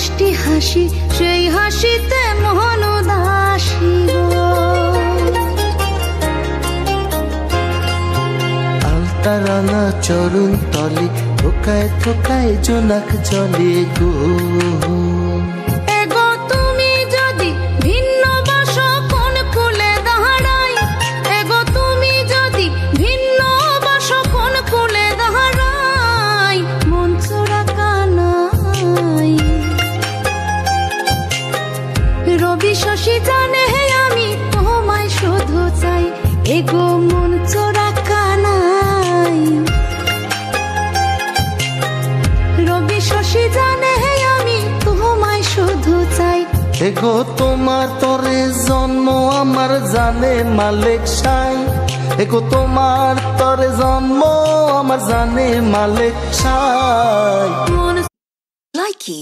মিষ্টি হাসি, সেই হাসিতে মন উদাসী গো। আলতা রাঙা চরণ তলে থোকায় থোকায় জোনাক জলে গো। এগো তুমি যদি ভিন্ন বাসো কোন কুলে দাঁড়াই, এগো তুমি যদি ভিন্ন বাসো কোন কুলে দাঁড়াই, মন চোরা কানাই। রবি শশী জানে আমি তোমায় শুধু চাই, এগো মন চোরা কানাই। রবি শশী জানে আমি তোমায় শুধু চাই। এগো তোমার তরে জন্ম আমার জানে মালিক সাই, এগো তোমার তরে জন্ম আমার জানে মালিক সাই। মন Likey